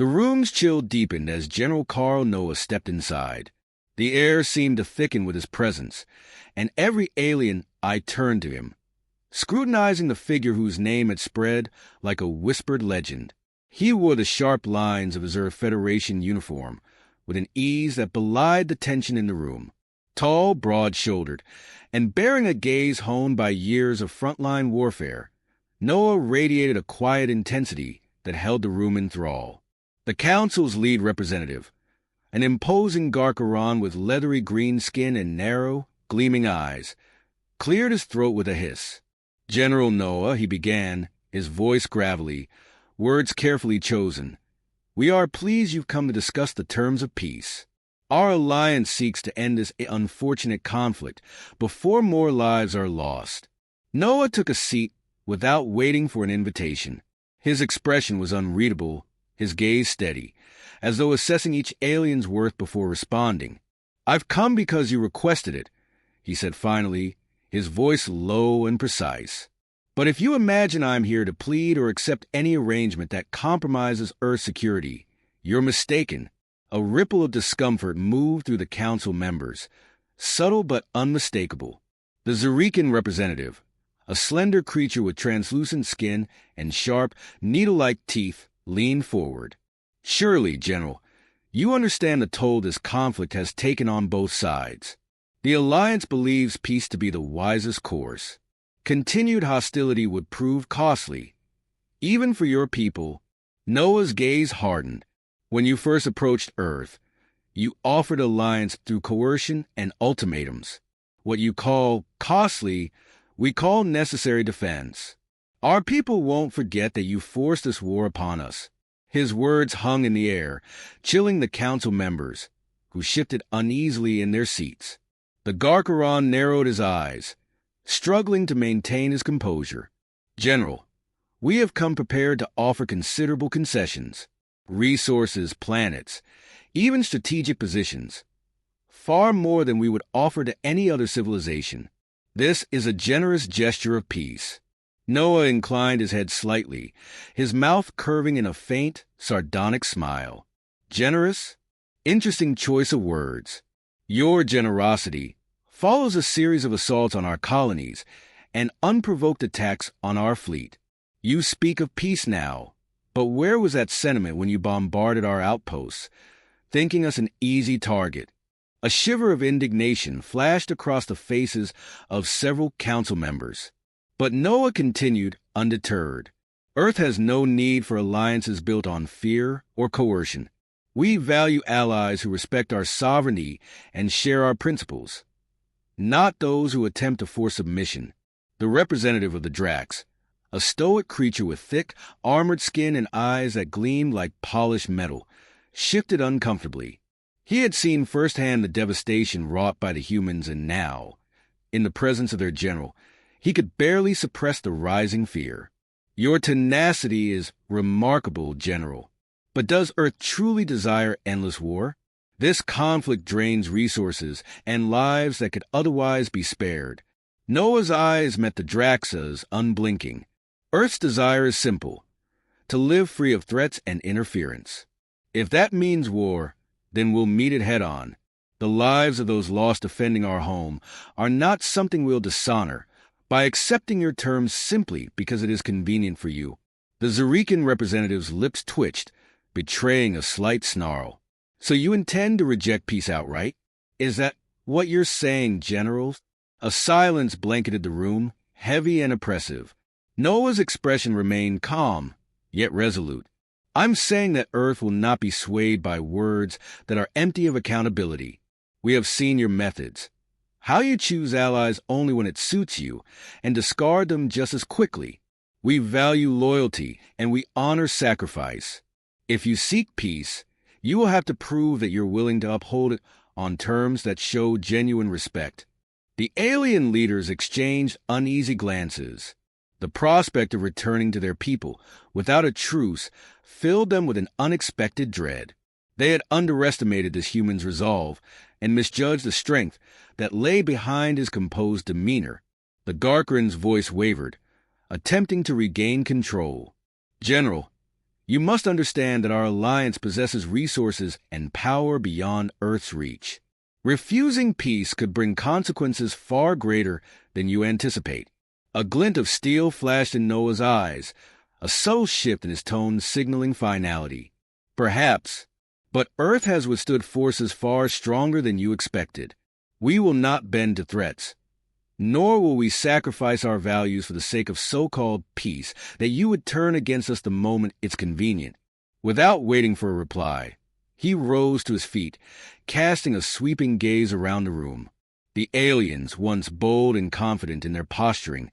The room's chill deepened as General Carl Noah stepped inside. The air seemed to thicken with his presence, and every alien eye turned to him, scrutinizing the figure whose name had spread like a whispered legend. He wore the sharp lines of his Earth Federation uniform with an ease that belied the tension in the room. Tall, broad-shouldered, and bearing a gaze honed by years of frontline warfare, Noah radiated a quiet intensity that held the room in thrall. The Council's lead representative, an imposing Garcaron with leathery green skin and narrow, gleaming eyes, cleared his throat with a hiss. "General Noah," he began, his voice gravelly, words carefully chosen, "we are pleased you've come to discuss the terms of peace. Our alliance seeks to end this unfortunate conflict before more lives are lost." Noah took a seat without waiting for an invitation. His expression was unreadable, his gaze steady, as though assessing each alien's worth before responding. "I've come because you requested it," he said finally, his voice low and precise. "But if you imagine I'm here to plead or accept any arrangement that compromises Earth security, you're mistaken." A ripple of discomfort moved through the council members, subtle but unmistakable. The Zurican representative, a slender creature with translucent skin and sharp, needle-like teeth, leaned forward. "Surely, General, you understand the toll this conflict has taken on both sides. The Alliance believes peace to be the wisest course. Continued hostility would prove costly, even for your people." Noah's gaze hardened. "When you first approached Earth, you offered alliance through coercion and ultimatums. What you call costly, we call necessary defense. Our people won't forget that you forced this war upon us." His words hung in the air, chilling the council members, who shifted uneasily in their seats. The Garcaron narrowed his eyes, struggling to maintain his composure. "General, we have come prepared to offer considerable concessions. Resources, planets, even strategic positions. Far more than we would offer to any other civilization. This is a generous gesture of peace." Noah inclined his head slightly, his mouth curving in a faint, sardonic smile. "Generous? Interesting choice of words. Your generosity follows a series of assaults on our colonies and unprovoked attacks on our fleet. You speak of peace now, but where was that sentiment when you bombarded our outposts, thinking us an easy target?" A shiver of indignation flashed across the faces of several council members. But Noah continued, undeterred. "Earth has no need for alliances built on fear or coercion. We value allies who respect our sovereignty and share our principles, not those who attempt to force submission." The representative of the Drax, a stoic creature with thick, armored skin and eyes that gleamed like polished metal, shifted uncomfortably. He had seen firsthand the devastation wrought by the humans, and now, in the presence of their general, he could barely suppress the rising fear. "Your tenacity is remarkable, General. But does Earth truly desire endless war? This conflict drains resources and lives that could otherwise be spared." Noah's eyes met the Drax's, unblinking. "Earth's desire is simple: to live free of threats and interference. If that means war, then we'll meet it head-on. The lives of those lost defending our home are not something we'll dishonor by accepting your terms simply because it is convenient for you." The Zurican representative's lips twitched, betraying a slight snarl. "So you intend to reject peace outright? Is that what you're saying, General?" A silence blanketed the room, heavy and oppressive. Noah's expression remained calm, yet resolute. "I'm saying that Earth will not be swayed by words that are empty of accountability. We have seen your methods. How you choose allies only when it suits you, and discard them just as quickly. We value loyalty, and we honor sacrifice. If you seek peace, you will have to prove that you're willing to uphold it on terms that show genuine respect." The alien leaders exchanged uneasy glances. The prospect of returning to their people without a truce filled them with an unexpected dread. They had underestimated this human's resolve and misjudged the strength that lay behind his composed demeanor. The Garcaron's voice wavered, attempting to regain control. "General, You must understand that our alliance possesses resources and power beyond Earth's reach. Refusing peace could bring consequences far greater than you anticipate. A glint of steel flashed in Noah's eyes, a subtle shift in his tone signaling finality. Perhaps, but Earth has withstood forces far stronger than you expected. We will not bend to threats, nor will we sacrifice our values for the sake of so-called peace that you would turn against us the moment it's convenient. Without waiting for a reply, he rose to his feet, casting a sweeping gaze around the room. The aliens, once bold and confident in their posturing,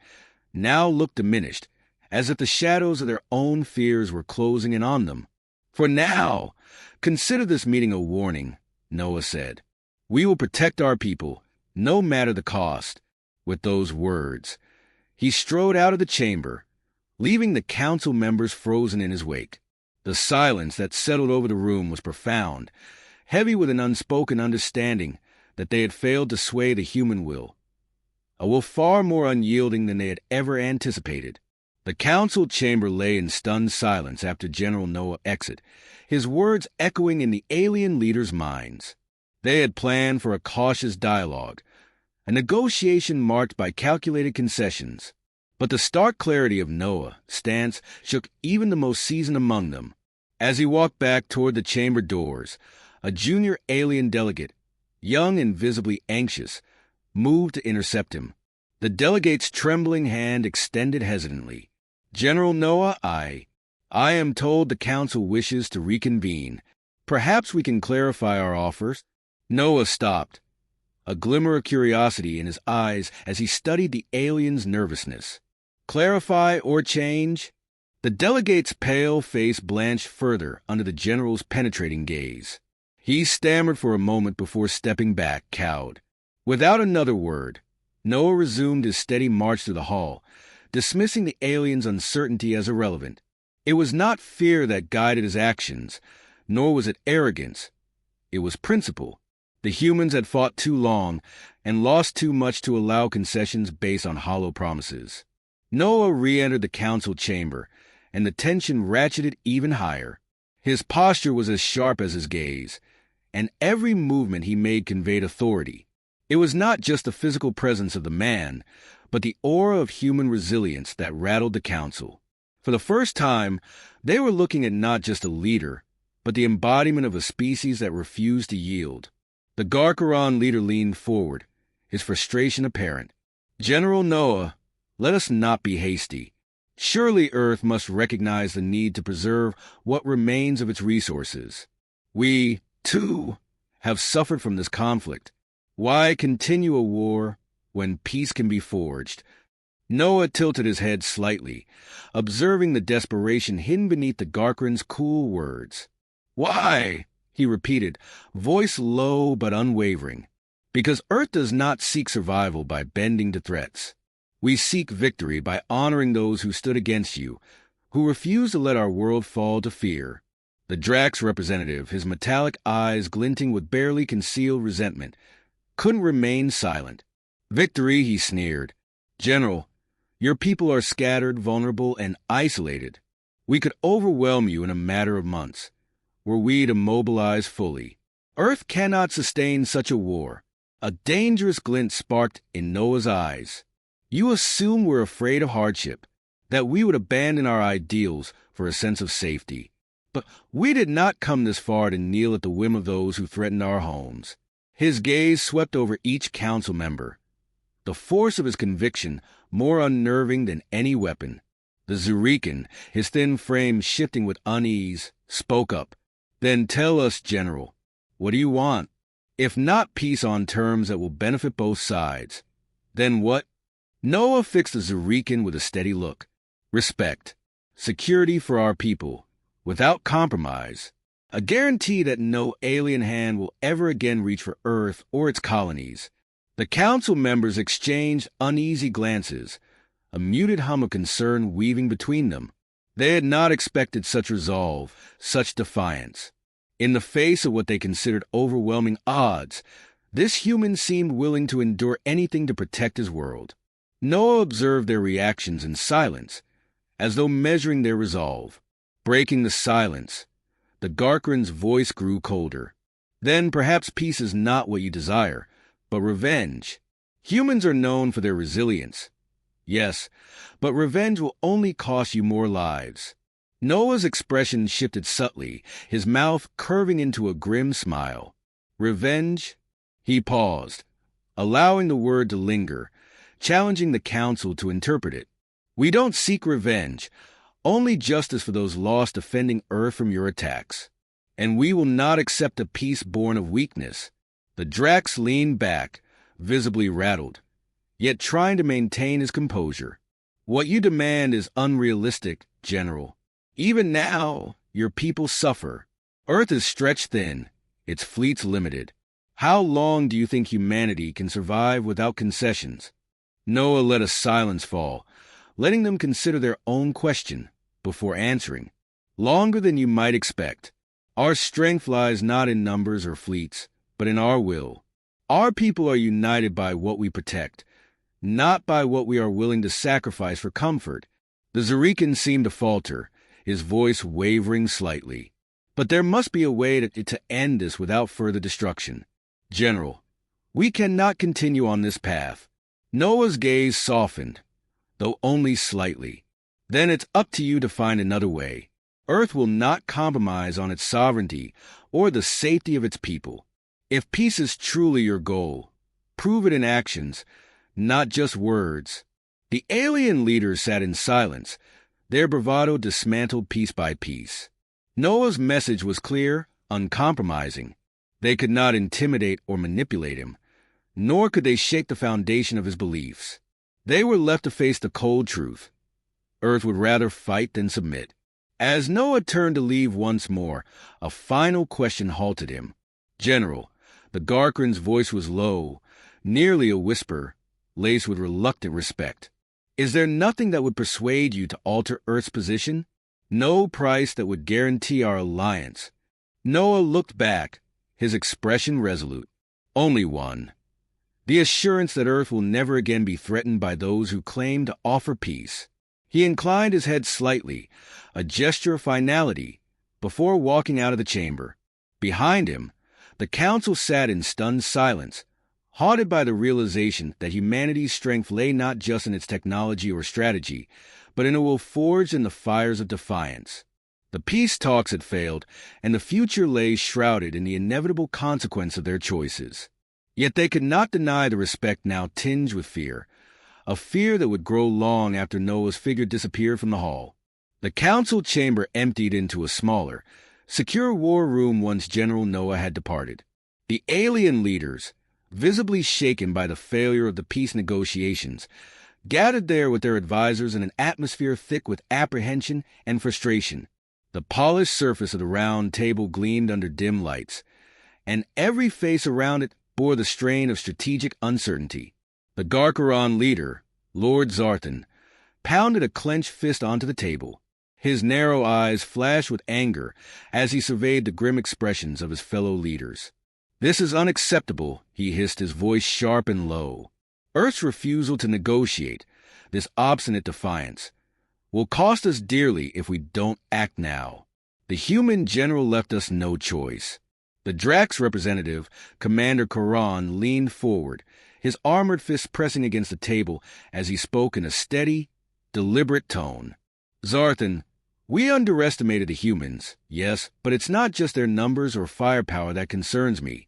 now looked diminished, as if the shadows of their own fears were closing in on them. For now, consider this meeting a warning, Noah said. We will protect our people, no matter the cost. With those words, he strode out of the chamber, leaving the council members frozen in his wake. The silence that settled over the room was profound, heavy with an unspoken understanding that they had failed to sway the human will, a will far more unyielding than they had ever anticipated. The council chamber lay in stunned silence after General Noah exited, his words echoing in the alien leaders' minds. They had planned for a cautious dialogue, a negotiation marked by calculated concessions. But the stark clarity of Noah's stance shook even the most seasoned among them. As he walked back toward the chamber doors, a junior alien delegate, young and visibly anxious, moved to intercept him. The delegate's trembling hand extended hesitantly. General Noah, I am told the council wishes to reconvene. Perhaps we can clarify our offers. Noah stopped, a glimmer of curiosity in his eyes as he studied the alien's nervousness. Clarify or change? The delegate's pale face blanched further under the general's penetrating gaze. He stammered for a moment before stepping back, cowed. Without another word, Noah resumed his steady march through the hall, dismissing the alien's uncertainty as irrelevant. It was not fear that guided his actions, nor was it arrogance. It was principle. The humans had fought too long and lost too much to allow concessions based on hollow promises. Noah re-entered the council chamber, and the tension ratcheted even higher. His posture was as sharp as his gaze, and every movement he made conveyed authority. It was not just the physical presence of the man, but the aura of human resilience that rattled the council. For the first time, they were looking at not just a leader, but the embodiment of a species that refused to yield. The Garcharon leader leaned forward, his frustration apparent. General Noah, let us not be hasty. Surely Earth must recognize the need to preserve what remains of its resources. We, too, have suffered from this conflict. Why continue a war when peace can be forged? Noah tilted his head slightly, observing the desperation hidden beneath the Garcharon's cool words. Why? He repeated, voice low but unwavering. Because Earth does not seek survival by bending to threats. We seek victory by honoring those who stood against you, who refused to let our world fall to fear. The Drax representative, his metallic eyes glinting with barely concealed resentment, couldn't remain silent. Victory, he sneered. General, your people are scattered, vulnerable, and isolated. We could overwhelm you in a matter of months, were we to mobilize fully. Earth cannot sustain such a war. A dangerous glint sparked in Noah's eyes. You assume we're afraid of hardship, that we would abandon our ideals for a sense of safety. But we did not come this far to kneel at the whim of those who threatened our homes. His gaze swept over each council member, the force of his conviction more unnerving than any weapon. The Zurican, his thin frame shifting with unease, spoke up. Then tell us, General, what do you want? If not peace on terms that will benefit both sides, then what? Noah fixed the Zurican with a steady look. Respect. Security for our people, without compromise. A guarantee that no alien hand will ever again reach for Earth or its colonies. The council members exchanged uneasy glances, a muted hum of concern weaving between them. They had not expected such resolve, such defiance. In the face of what they considered overwhelming odds, this human seemed willing to endure anything to protect his world. Noah observed their reactions in silence, as though measuring their resolve. Breaking the silence, the Garkran's voice grew colder. Then perhaps peace is not what you desire, but revenge. Humans are known for their resilience. Yes, but revenge will only cost you more lives. Noah's expression shifted subtly, his mouth curving into a grim smile. Revenge? He paused, allowing the word to linger, challenging the council to interpret it. We don't seek revenge, only justice for those lost defending Earth from your attacks. And we will not accept a peace born of weakness. The Drax leaned back, visibly rattled, yet trying to maintain his composure. What you demand is unrealistic, General. Even now, your people suffer. Earth is stretched thin, its fleets limited. How long do you think humanity can survive without concessions? Noah let a silence fall, letting them consider their own question before answering. Longer than you might expect. Our strength lies not in numbers or fleets, but in our will. Our people are united by what we protect, not by what we are willing to sacrifice for comfort. The Zurican seemed to falter, his voice wavering slightly. But there must be a way to end this without further destruction. General, we cannot continue on this path. Noah's gaze softened, though only slightly. Then it's up to you to find another way. Earth will not compromise on its sovereignty or the safety of its people. If peace is truly your goal, prove it in actions, not just words. The alien leaders sat in silence, their bravado dismantled piece by piece. Noah's message was clear, uncompromising. They could not intimidate or manipulate him, nor could they shake the foundation of his beliefs. They were left to face the cold truth. Earth would rather fight than submit. As Noah turned to leave once more, a final question halted him. General, the Garkran's voice was low, nearly a whisper, laced with reluctant respect. Is there nothing that would persuade you to alter Earth's position? No price that would guarantee our alliance. Noah looked back, his expression resolute. Only one. The assurance that Earth will never again be threatened by those who claim to offer peace. He inclined his head slightly, a gesture of finality, before walking out of the chamber. Behind him, the council sat in stunned silence, haunted by the realization that humanity's strength lay not just in its technology or strategy, but in a will forged in the fires of defiance. The peace talks had failed, and the future lay shrouded in the inevitable consequence of their choices. Yet they could not deny the respect now tinged with fear, a fear that would grow long after Noah's figure disappeared from the hall. The council chamber emptied into a smaller, secure war room once General Noah had departed. The alien leaders, visibly shaken by the failure of the peace negotiations, gathered there with their advisors in an atmosphere thick with apprehension and frustration. The polished surface of the round table gleamed under dim lights, and every face around it bore the strain of strategic uncertainty. The Garkaron leader, Lord Zarthan, pounded a clenched fist onto the table. His narrow eyes flashed with anger as he surveyed the grim expressions of his fellow leaders. "This is unacceptable," he hissed, his voice sharp and low. "Earth's refusal to negotiate, this obstinate defiance, will cost us dearly if we don't act now. The human general left us no choice." The Drax representative, Commander Karan, leaned forward, his armored fist pressing against the table as he spoke in a steady, deliberate tone. "Zarthan, we underestimated the humans, yes, but it's not just their numbers or firepower that concerns me.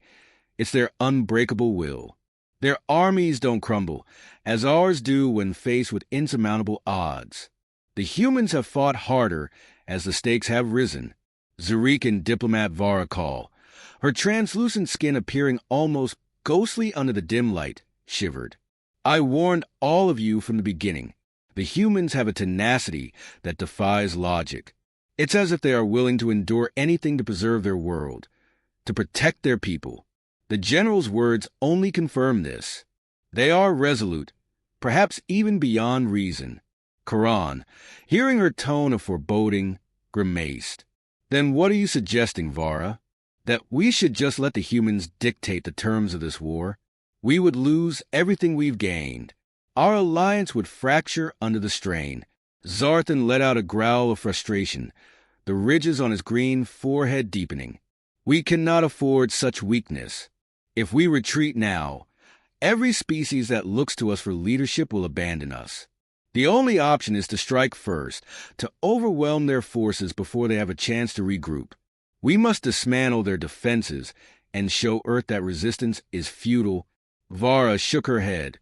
It's their unbreakable will. Their armies don't crumble, as ours do when faced with insurmountable odds. The humans have fought harder as the stakes have risen." Zurican diplomat Vara called, her translucent skin appearing almost ghostly under the dim light, shivered. "I warned all of you from the beginning. The humans have a tenacity that defies logic. It's as if they are willing to endure anything to preserve their world, to protect their people. The general's words only confirm this. They are resolute, perhaps even beyond reason." Karan, hearing her tone of foreboding, grimaced. "Then what are you suggesting, Vara? That we should just let the humans dictate the terms of this war? We would lose everything we've gained. Our alliance would fracture under the strain." Zarthan let out a growl of frustration, the ridges on his green forehead deepening. We cannot afford such weakness. If we retreat now, every species that looks to us for leadership will abandon us. The only option is to strike first, to overwhelm their forces before they have a chance to regroup. We must dismantle their defenses and show Earth that resistance is futile. Vara shook her head,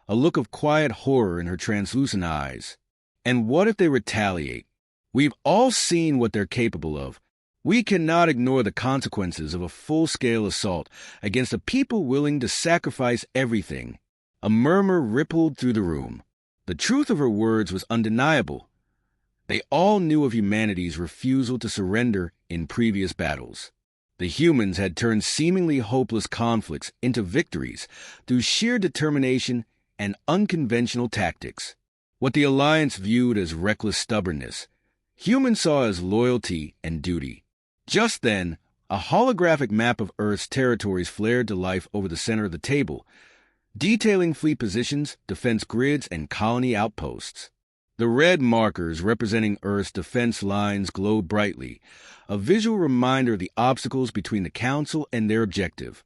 a look of quiet horror in her translucent eyes. And what if they retaliate? We've all seen what they're capable of. We cannot ignore the consequences of a full-scale assault against a people willing to sacrifice everything. A murmur rippled through the room. The truth of her words was undeniable. They all knew of humanity's refusal to surrender in previous battles. The humans had turned seemingly hopeless conflicts into victories through sheer determination and unconventional tactics. What the Alliance viewed as reckless stubbornness, humans saw as loyalty and duty. Just then, a holographic map of Earth's territories flared to life over the center of the table, detailing fleet positions, defense grids, and colony outposts. The red markers representing Earth's defense lines glowed brightly, a visual reminder of the obstacles between the Council and their objective.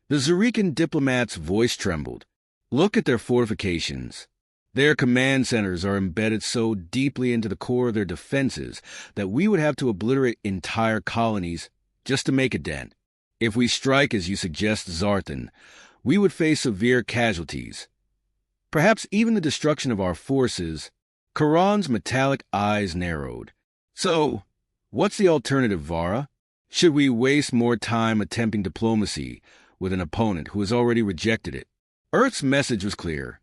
The Zurican diplomat's voice trembled. Look at their fortifications. Their command centers are embedded so deeply into the core of their defenses that we would have to obliterate entire colonies just to make a dent. If we strike, as you suggest, Zarthan, we would face severe casualties. Perhaps even the destruction of our forces. Karan's metallic eyes narrowed. So, what's the alternative, Vara? Should we waste more time attempting diplomacy with an opponent who has already rejected it? Earth's message was clear.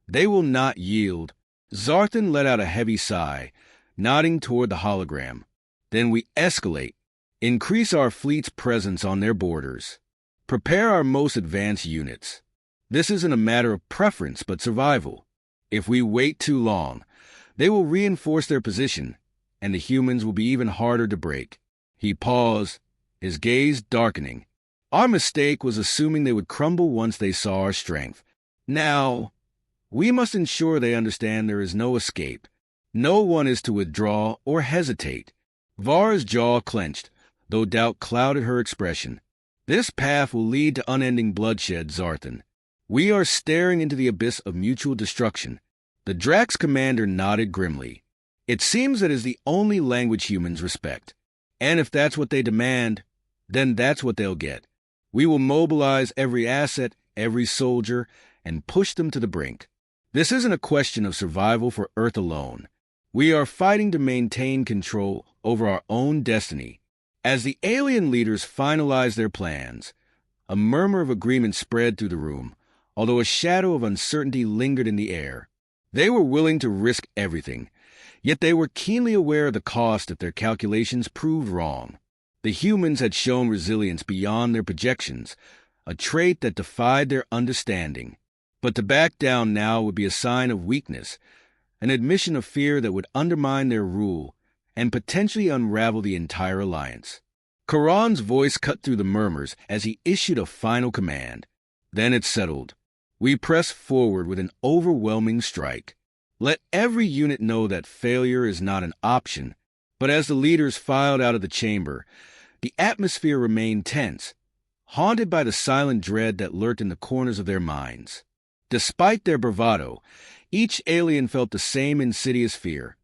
They will not yield. Zarthan let out a heavy sigh, nodding toward the hologram. Then we escalate. Increase our fleet's presence on their borders. Prepare our most advanced units. This isn't a matter of preference, but survival. If we wait too long, they will reinforce their position, and the humans will be even harder to break. He paused, his gaze darkening. Our mistake was assuming they would crumble once they saw our strength. Now, we must ensure they understand there is no escape. No one is to withdraw or hesitate. Vara's jaw clenched, though doubt clouded her expression. This path will lead to unending bloodshed, Zarthan. We are staring into the abyss of mutual destruction. The Drax commander nodded grimly. It seems that is the only language humans respect. And if that's what they demand, then that's what they'll get. We will mobilize every asset, every soldier, and push them to the brink. This isn't a question of survival for Earth alone. We are fighting to maintain control over our own destiny. As the alien leaders finalized their plans, a murmur of agreement spread through the room, although a shadow of uncertainty lingered in the air. They were willing to risk everything, yet they were keenly aware of the cost if their calculations proved wrong. The humans had shown resilience beyond their projections, a trait that defied their understanding. But to back down now would be a sign of weakness, an admission of fear that would undermine their rule and potentially unravel the entire alliance. Karan's voice cut through the murmurs as he issued a final command. Then it settled. We press forward with an overwhelming strike. Let every unit know that failure is not an option. But as the leaders filed out of the chamber, the atmosphere remained tense, haunted by the silent dread that lurked in the corners of their minds. Despite their bravado, each alien felt the same insidious fear,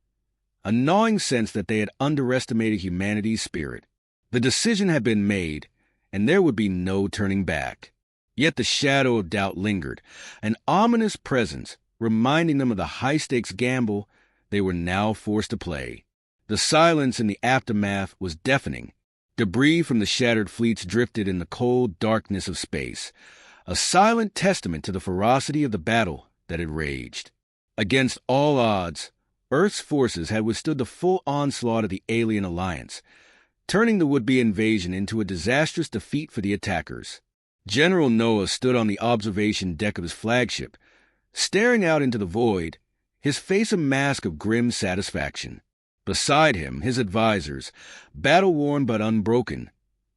a gnawing sense that they had underestimated humanity's spirit. The decision had been made, and there would be no turning back. Yet the shadow of doubt lingered, an ominous presence reminding them of the high-stakes gamble they were now forced to play. The silence in the aftermath was deafening. Debris from the shattered fleets drifted in the cold darkness of space, a silent testament to the ferocity of the battle that had raged. Against all odds, Earth's forces had withstood the full onslaught of the alien alliance, turning the would-be invasion into a disastrous defeat for the attackers. General Noah stood on the observation deck of his flagship, staring out into the void, his face a mask of grim satisfaction. Beside him, his advisors, battle-worn but unbroken,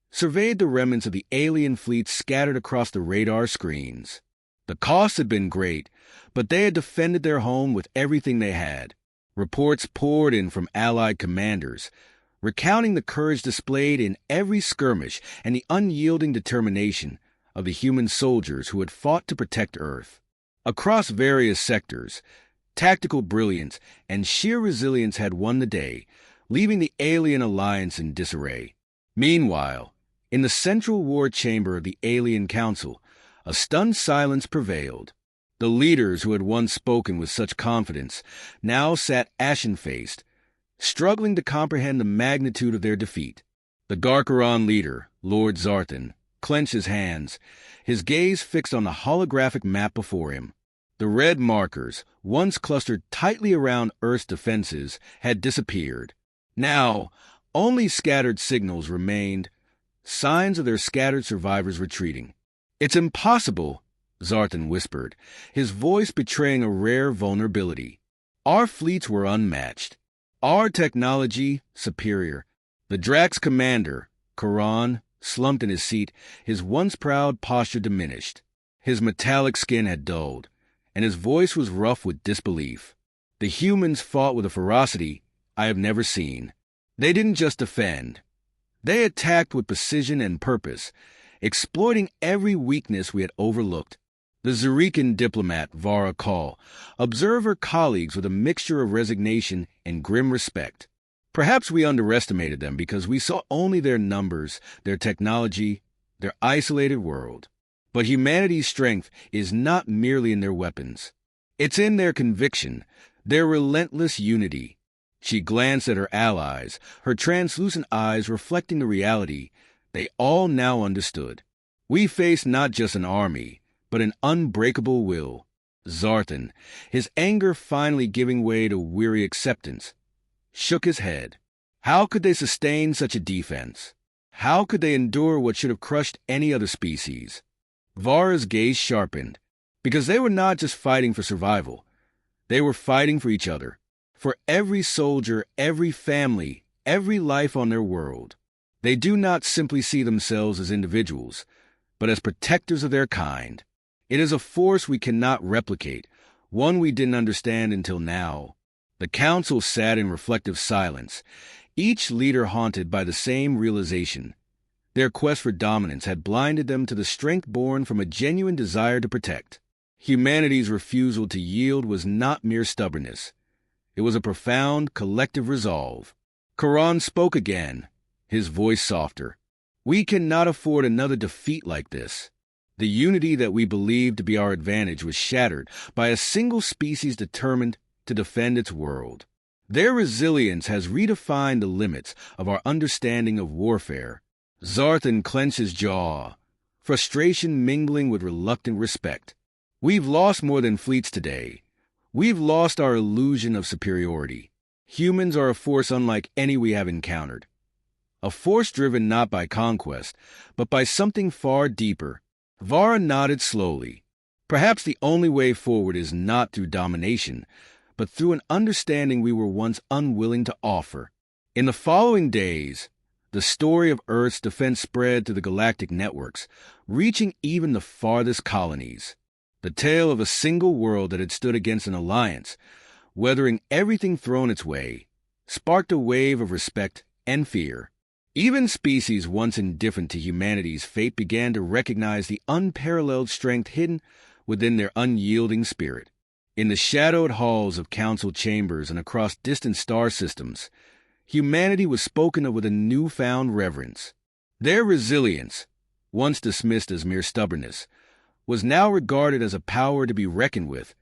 surveyed the remnants of the alien fleet scattered across the radar screens. The cost had been great, but they had defended their home with everything they had. Reports poured in from Allied commanders, recounting the courage displayed in every skirmish and the unyielding determination of the human soldiers who had fought to protect Earth. Across various sectors, tactical brilliance and sheer resilience had won the day, leaving the alien alliance in disarray. Meanwhile, in the central war chamber of the Alien Council, a stunned silence prevailed. The leaders who had once spoken with such confidence now sat ashen-faced, struggling to comprehend the magnitude of their defeat. The Garcharon leader, Lord Zarthan, clenched his hands, his gaze fixed on the holographic map before him. The red markers, once clustered tightly around Earth's defenses, had disappeared. Now, only scattered signals remained, signs of their scattered survivors retreating. "It's impossible," Zarthan whispered, his voice betraying a rare vulnerability. "Our fleets were unmatched. Our technology superior." The Drax commander, Karan, slumped in his seat, his once proud posture diminished. His metallic skin had dulled, and his voice was rough with disbelief. "The humans fought with a ferocity I have never seen. They didn't just defend. They attacked with precision and purpose, exploiting every weakness we had overlooked." The Zurican diplomat, Vara Kal, observed her colleagues with a mixture of resignation and grim respect. "Perhaps we underestimated them because we saw only their numbers, their technology, their isolated world. But humanity's strength is not merely in their weapons. It's in their conviction, their relentless unity." She glanced at her allies, her translucent eyes reflecting the reality they all now understood. "We face not just an army, but an unbreakable will." Zarthan, his anger finally giving way to weary acceptance, shook his head. How could they sustain such a defense? How could they endure what should have crushed any other species? Vara's gaze sharpened, because they were not just fighting for survival. They were fighting for each other, for every soldier, every family, every life on their world. They do not simply see themselves as individuals, but as protectors of their kind. It is a force we cannot replicate, one we didn't understand until now. The council sat in reflective silence, each leader haunted by the same realization. Their quest for dominance had blinded them to the strength born from a genuine desire to protect. Humanity's refusal to yield was not mere stubbornness. It was a profound, collective resolve. Karan spoke again, his voice softer. "We cannot afford another defeat like this." The unity that we believed to be our advantage was shattered by a single species determined to defend its world. Their resilience has redefined the limits of our understanding of warfare. Zarthan clenched his jaw, frustration mingling with reluctant respect. "We've lost more than fleets today. We've lost our illusion of superiority. Humans are a force unlike any we have encountered. A force driven not by conquest, but by something far deeper." Vara nodded slowly. "Perhaps the only way forward is not through domination, but through an understanding we were once unwilling to offer." In the following days, the story of Earth's defense spread to the galactic networks, reaching even the farthest colonies. The tale of a single world that had stood against an alliance, weathering everything thrown its way, sparked a wave of respect and fear. Even species once indifferent to humanity's fate began to recognize the unparalleled strength hidden within their unyielding spirit. In the shadowed halls of council chambers and across distant star systems, humanity was spoken of with a newfound reverence. Their resilience, once dismissed as mere stubbornness, was now regarded as a power to be reckoned with,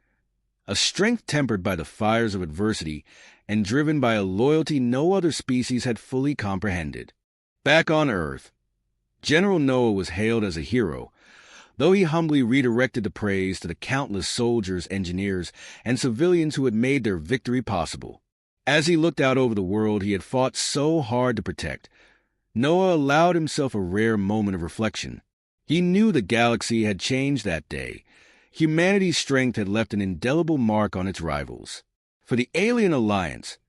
a strength tempered by the fires of adversity and driven by a loyalty no other species had fully comprehended. Back on Earth, General Noah was hailed as a hero, though he humbly redirected the praise to the countless soldiers, engineers, and civilians who had made their victory possible. As he looked out over the world he had fought so hard to protect, Noah allowed himself a rare moment of reflection. He knew the galaxy had changed that day. Humanity's strength had left an indelible mark on its rivals. For the Alien Alliance,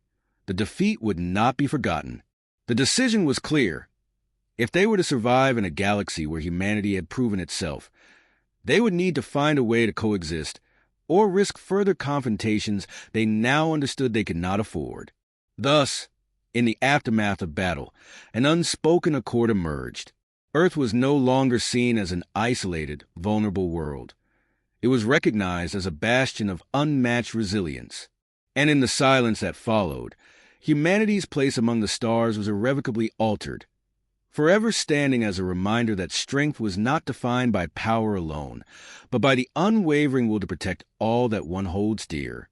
the defeat would not be forgotten. The decision was clear. If they were to survive in a galaxy where humanity had proven itself, they would need to find a way to coexist or risk further confrontations they now understood they could not afford. Thus, In the aftermath of battle, an unspoken accord emerged. Earth was no longer seen as an isolated, vulnerable world. It was recognized as a bastion of unmatched resilience. And in the silence that followed, humanity's place among the stars was irrevocably altered, forever standing as a reminder that strength was not defined by power alone, but by the unwavering will to protect all that one holds dear.